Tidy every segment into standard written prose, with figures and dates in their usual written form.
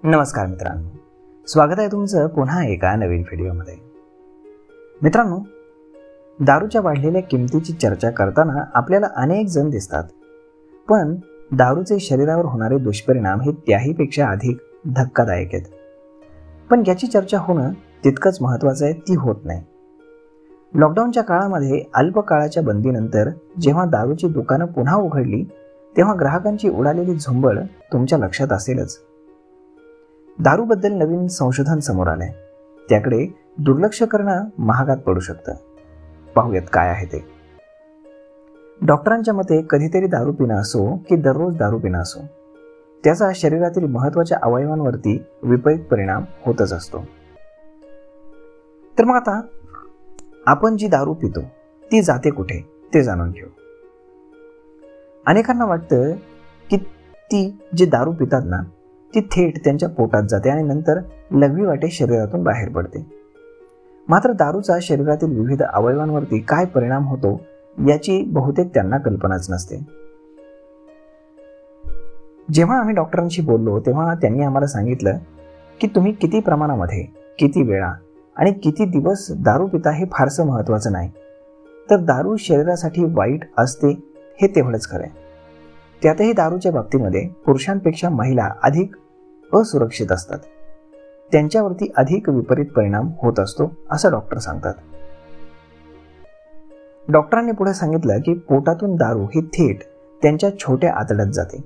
नमस्कार मित्रांनो, स्वागत आहे तुमचं पुन्हा एका नवीन व्हिडिओमध्ये. मित्रांनो, दारूच्या वाढलेल्या किमतीची चर्चा करताना आपल्याला अनेक जण दिसतात, पण दारूचे शरीरावर होणारे दुष्परिणाम हे त्याहीपेक्षा अधिक धक्कादायक आहेत. पण याची चर्चा होणं तितकंच महत्त्वाचं आहे, ती होत नाही. लॉकडाऊनच्या काळामध्ये अल्पकाळाच्या बंदीनंतर जेव्हा दारूची दुकानं पुन्हा उघडली, तेव्हा ग्राहकांची उडालेली झुंबड तुमच्या लक्षात असेलच. दारूबद्दल नवीन संशोधन समोर आलंय, त्याकडे दुर्लक्ष करणं महागात पडू शकतं. पाहूयात काय आहे ते. डॉक्टरांच्या मते कधीतरी दारू पिणं असो की दररोज दारू पिणं असो, त्याचा शरीरातील महत्त्वाच्या अवयवांवरती विपरीत परिणाम होतच असतो. तर मग आता आपण जी दारू पितो ती जाते कुठे ते जाणून घेऊ. अनेकांना वाटतं की ती जी दारू पितात ना, ती थेट त्यांच्या पोटात जाते आणि नंतर लघवी वाटे शरीरातून बाहेर पडते. मात्र दारूचा शरीरातील विविध अवयवांवरती काय परिणाम होतो याची बहुतेक त्यांना कल्पनाच नसते. जेव्हा आम्ही डॉक्टरांशी बोललो तेव्हा त्यांनी आम्हाला सांगितलं की तुम्ही किती प्रमाणामध्ये, किती वेळा आणि किती दिवस दारू पिता हे फारसं महत्त्वाचं नाही, तर दारू शरीरासाठी वाईट असते हे तेवढंच खरं आहे. त्यातही दारूच्या बाबतीमध्ये पुरुषांपेक्षा महिला अधिक असुरक्षित असतात, त्यांच्यावरती अधिक विपरीत परिणाम होत असतो असं डॉक्टर सांगतात. डॉक्टरांनी पुढे सांगितलं की पोटातून दारू ही थेट त्यांच्या छोट्या आतड्यात जाते.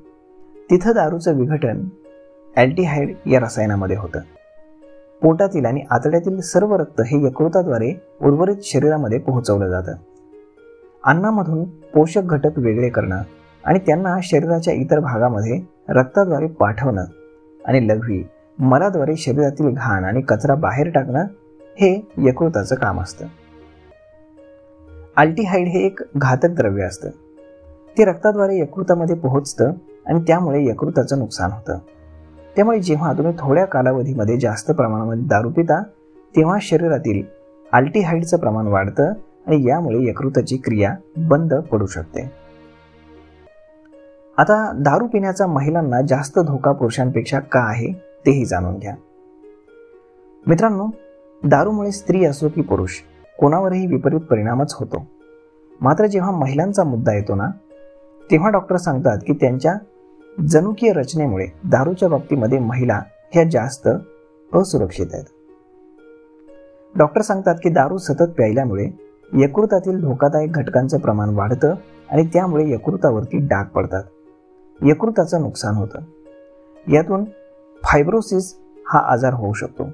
तिथं दारूचं विघटन अल्डिहाइड या रसायनामध्ये होतं. पोटातील आणि आतड्यातील सर्व रक्त हे यकृताद्वारे उर्वरित शरीरामध्ये पोहोचवलं जातं. अन्नामधून पोषक घटक वेगळे करणं आणि त्यांना शरीराच्या इतर भागामध्ये रक्ताद्वारे पाठवणं आणि लघवी मलाद्वारे शरीरातील घाण आणि कचरा बाहेर टाकणं हे यकृताचं काम असतं. अल्डिहाइड हे एक घातक द्रव्य असतं. ते रक्ताद्वारे यकृतामध्ये पोहोचतं आणि त्यामुळे यकृताचं नुकसान होतं. त्यामुळे जेव्हा तुम्ही थोड्या कालावधीमध्ये जास्त प्रमाणामध्ये दारू पिता तेव्हा शरीरातील अल्डिहाइडचं प्रमाण वाढतं आणि यामुळे यकृताची क्रिया बंद पडू शकते. आता दारू पिण्याचा महिलांना जास्त धोका पुरुषांपेक्षा का आहे तेही जाणून घ्या. मित्रांनो, दारूमुळे स्त्री असो की पुरुष कोणावरही विपरीत परिणामच होतो. मात्र जेव्हा महिलांचा मुद्दा येतो ना, तेव्हा डॉक्टर सांगतात की त्यांच्या जनुकीय रचनेमुळे दारूच्या बाबतीमध्ये महिला ह्या जास्त असुरक्षित आहेत. डॉक्टर सांगतात की दारू सतत प्यायल्यामुळे यकृतातील धोकादायक घटकांचं प्रमाण वाढतं आणि त्यामुळे यकृतावरती डाग पडतात, यकृताचं नुकसान होतं. यातून फायब्रोसिस हा आजार होऊ शकतो.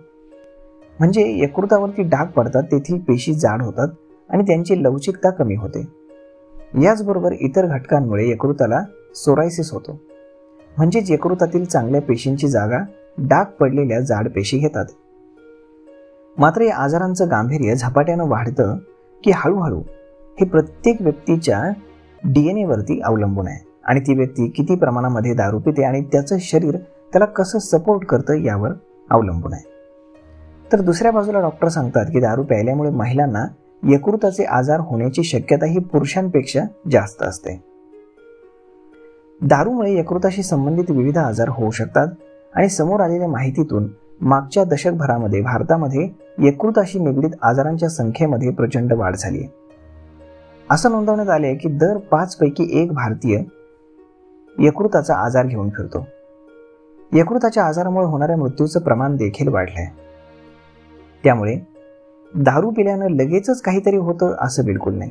म्हणजे यकृतावरती डाग पडतात, तेथील पेशी जाड होतात आणि त्यांची लवचिकता कमी होते. याचबरोबर इतर घटकांमुळे यकृताला सोरायसिस होतो. म्हणजेच यकृतातील चांगल्या पेशींची जागा डाग पडलेल्या जाड पेशी घेतात. मात्र या आजारांचं गांभीर्य झपाट्यानं वाढतं की हळूहळू हे प्रत्येक व्यक्तीच्या DNA वरती अवलंबून आहे आणि ती व्यक्ती किती प्रमाणामध्ये दारू पिते आणि त्याचं शरीर त्याला कसं सपोर्ट करतं यावर अवलंबून आहे. तर दुसऱ्या बाजूला डॉक्टर सांगतात की दारू प्यायल्यामुळे महिलांना यकृताचे आजार होण्याची शक्यता ही पुरुषांपेक्षा जास्त असते. दारूमुळे यकृताशी संबंधित विविध आजार होऊ शकतात आणि समोर आलेल्या माहितीतून मागच्या दशकभरामध्ये भारतामध्ये यकृताशी निगडीत आजारांच्या संख्येमध्ये प्रचंड वाढ झाली आहे. असं नोंदवण्यात आले की दर 5 पैकी 1 भारतीय यकृताचा आजार घेऊन फिरतो. यकृताच्या आजारामुळे होणाऱ्या मृत्यूचं प्रमाण देखील वाढलंय. त्यामुळे दारू पिल्यानं लगेचच काहीतरी होतं असं बिलकुल नाही,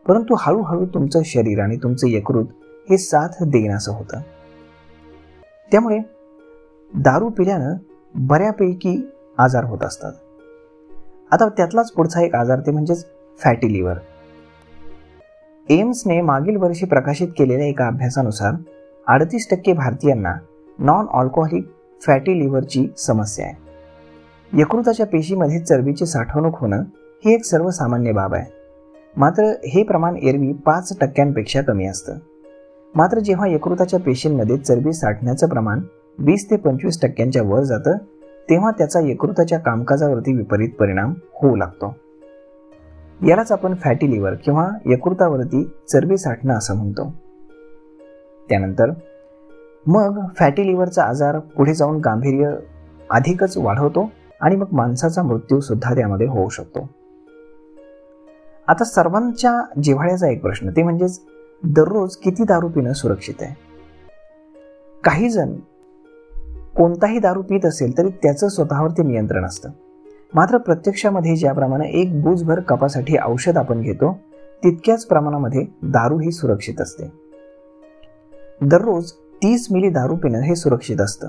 परंतु हळूहळू तुमचं शरीर आणि तुमचं यकृत हे साथ देईन असं होतं. त्यामुळे दारू पिल्यानं बऱ्यापैकी आजार होत असतात. आता त्यातलाच पुढचा एक आजार ते म्हणजेच फॅटी लिव्हर. एम्सने मागील वर्षी प्रकाशित केलेल्या एका अभ्यासानुसार 38% भारतीयांना नॉन अल्कोहोलिक फॅटी लिव्हरची समस्या आहे. यकृताच्या पेशीमध्ये चरबीची साठवणूक होणं ही एक सर्वसामान्य बाब आहे. मात्र हे प्रमाण एरवी 5% कमी असतं. मात्र जेव्हा यकृताच्या पेशींमध्ये चरबी साठण्याचं प्रमाण 20 ते 25% वर जातं तेव्हा त्याचा यकृताच्या कामकाजावरती विपरीत परिणाम होऊ लागतो. यालाच आपण फॅटी लिव्हर किंवा यकृतावरती चरबी साठणं असं म्हणतो. त्यानंतर मग फॅटी लिव्हरचा आजार पुढे जाऊन गांभीर्य अधिकच वाढवतो आणि मग माणसाचा मृत्यू सुद्धा त्यामध्ये होऊ शकतो. आता सर्वांच्या जिव्हाळ्याचा एक प्रश्न, ते म्हणजेच दररोज किती दारू पिणं सुरक्षित आहे. काही जण कोणताही दारू पित असेल तरी त्याचं स्वतःवरती नियंत्रण असतं. मात्र प्रत्यक्षामध्ये ज्याप्रमाणे एक बूजभर कपासाठी औषध आपण घेतो तितक्याच प्रमाणामध्ये दारू ही सुरक्षित असते. दररोज 30 मिली दारू पिणं हे सुरक्षित असतं.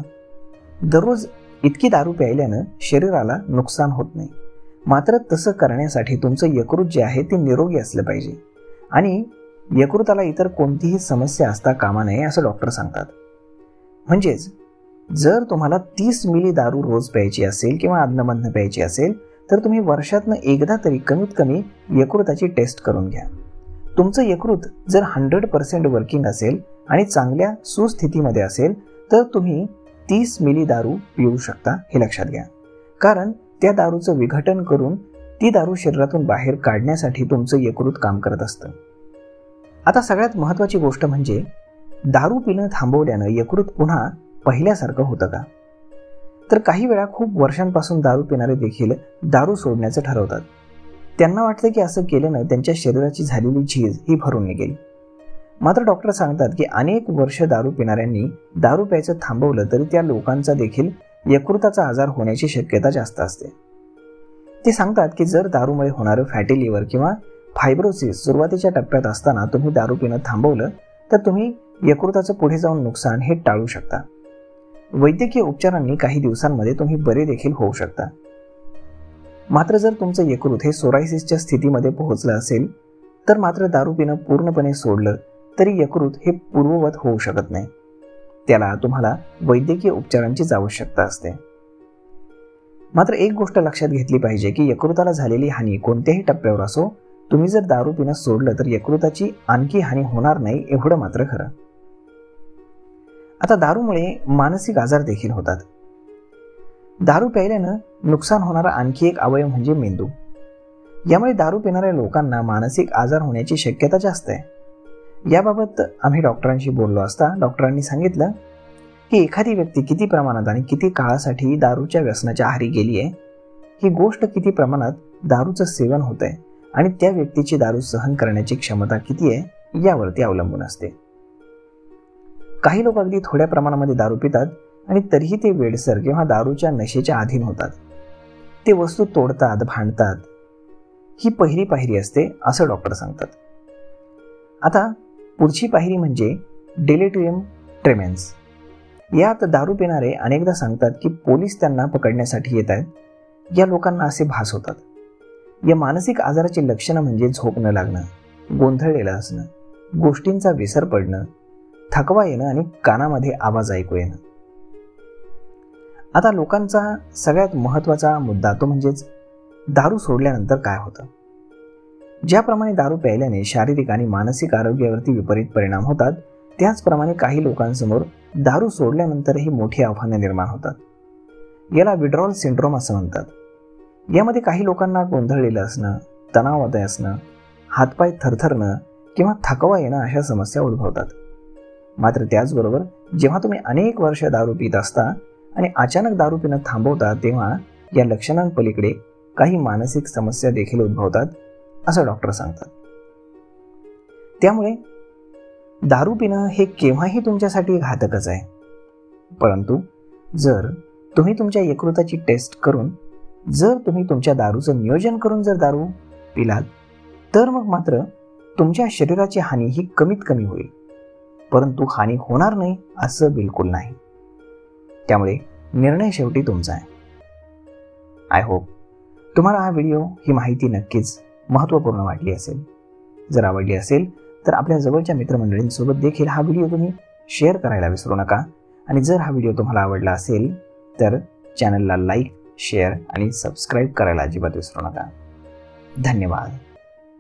दररोज इतकी दारू प्यायल्यानं शरीराला नुकसान होत नाही. मात्र तसं करण्यासाठी तुमचं यकृत जे आहे ते निरोगी असलं पाहिजे आणि यकृताला इतर कोणतीही समस्या असता कामा नये असं डॉक्टर सांगतात. म्हणजेच जर तुम्हाला 30 मिली दारू रोज प्यायची असेल किंवा अधनमधनं प्यायची असेल तर तुम्ही वर्षातनं एकदा तरी कमीत कमी यकृताची टेस्ट करून घ्या. तुमचं यकृत जर 100% वर्किंग असेल आणि चांगल्या सुस्थितीमध्ये असेल तर तुम्ही 30 मिली दारू पिऊ शकता, हे लक्षात घ्या. कारण त्या दारूचं विघटन करून ती दारू शरीरातून बाहेर काढण्यासाठी तुमचं यकृत काम करत असतं. आता सगळ्यात महत्त्वाची गोष्ट म्हणजे दारू पिणं थांबवल्यानं यकृत पुन्हा पहिल्यासारखं होतं का? तर काही वेळा खूप वर्षांपासून दारू पिणारे देखील दारू सोडण्याचं ठरवतात. त्यांना वाटतं की असं केल्यानं त्यांच्या शरीराची झालेली झीज ही भरून निघेल. मात्र डॉक्टर सांगतात की अनेक वर्ष दारू पिणाऱ्यांनी दारू प्यायचं थांबवलं तरी त्या लोकांचा देखील यकृताचा आजार होण्याची शक्यता जास्त असते. ते सांगतात की जर दारूमुळे होणारं फॅटी लिव्हर किंवा फायब्रोसिस सुरुवातीच्या टप्प्यात असताना तुम्ही दारू पिणं थांबवलं तर तुम्ही यकृताचं पुढे जाऊन नुकसान हे टाळू शकता. वैद्यकीय उपचारांनी काही दिवसांमध्ये तुम्ही बरे देखील होऊ शकता. मात्र जर तुमचं यकृत हे सोरायसिसच्या स्थितीमध्ये पोहोचलं असेल तर मात्र दारू पिणं पूर्णपणे सोडलं तरी यकृत हे पूर्ववत होऊ शकत नाही. त्याला तुम्हाला वैद्यकीय उपचारांचीच आवश्यकता असते. मात्र एक गोष्ट लक्षात घेतली पाहिजे की यकृताला झालेली हानी कोणत्याही टप्प्यावर असो, तुम्ही जर दारू पिणं सोडलं तर यकृताची आणखी हानी होणार नाही एवढं मात्र खरं. आता दारूमुळे मानसिक आजार देखील होतात. दारू प्यायल्यानं नुकसान होणारा आणखी एक अवयव म्हणजे मेंदू. यामुळे दारू पिणाऱ्या लोकांना मानसिक आजार होण्याची शक्यता जास्त आहे. याबाबत आम्ही डॉक्टरांशी बोललो असता डॉक्टरांनी सांगितलं की एखादी व्यक्ती किती प्रमाणात आणि किती काळासाठी दारूच्या व्यसनाच्या आहारी गेली आहे, ही गोष्ट किती प्रमाणात दारूचं सेवन होत आहे आणि त्या व्यक्तीची दारू सहन करण्याची क्षमता किती आहे यावरती अवलंबून असते. काही लोक अगदी थोड्या प्रमाणामध्ये दारू पितात आणि तरीही ते वेडसर किंवा दारूच्या नशेच्या अधीन होतात. ते वस्तू तोडतात, भांडतात. ही पहिली पायरी असते असं डॉक्टर सांगतात. आता पुढची पायरी म्हणजे डिलेटियम ट्रेमेन्स. यात दारू पिणारे अनेकदा सांगतात की पोलीस त्यांना पकडण्यासाठी येत आहेत. या लोकांना असे भास होतात. या मानसिक आजाराची लक्षणं म्हणजे झोप न लागणं, गोंधळलेलं असणं, गोष्टींचा विसर पडणं, थकवा येणं आणि कानामध्ये आवाज ऐकू येणं. आता लोकांचा सगळ्यात महत्त्वाचा मुद्दा तो म्हणजेच दारू सोडल्यानंतर काय होतं. ज्याप्रमाणे दारू प्यायल्याने शारीरिक आणि मानसिक आरोग्यावरती विपरीत परिणाम होतात त्याचप्रमाणे काही लोकांसमोर दारू सोडल्यानंतरही मोठी आव्हाने निर्माण होतात. याला विड्रॉल सिंड्रोम असं म्हणतात. यामध्ये काही लोकांना गोंधळलेलं असणं, तणावात असणं, हातपाय थरथरणं किंवा थकवा येणं अशा समस्या उद्भवतात. मात्र त्याचबरोबर जेव्हा तुम्ही अनेक वर्ष दारू पित असता आणि अचानक दारू पिणं थांबवता तेव्हा या लक्षणांपलीकडे काही मानसिक समस्या देखील उद्भवतात असं डॉक्टर सांगतात. त्यामुळे दारू पिणं हे केव्हाही तुमच्यासाठी घातकच आहे. परंतु जर तुम्ही तुमच्या यकृताची टेस्ट करून जर तुम्ही तुमच्या दारूचं नियोजन करून जर दारू पिलात तर मग मात्र तुमच्या शरीराची हानी ही कमीत कमी होईल. परंतु हानी होणार नाही असं बिलकुल नाही. त्यामुळे निर्णय शेवटी तुमचा आहे. आय होप तुम्हाला हा व्हिडिओ ही माहिती नक्कीच महत्त्वपूर्ण वाटली असेल. जर आवडली असेल तर आपल्या जवळच्या मित्रमंडळींसोबत देखील हा व्हिडिओ तुम्ही शेअर करायला विसरू नका. आणि जर हा व्हिडिओ तुम्हाला आवडला असेल तर चॅनलला लाईक, शेअर आणि सबस्क्राईब करायला अजिबात विसरू नका. धन्यवाद.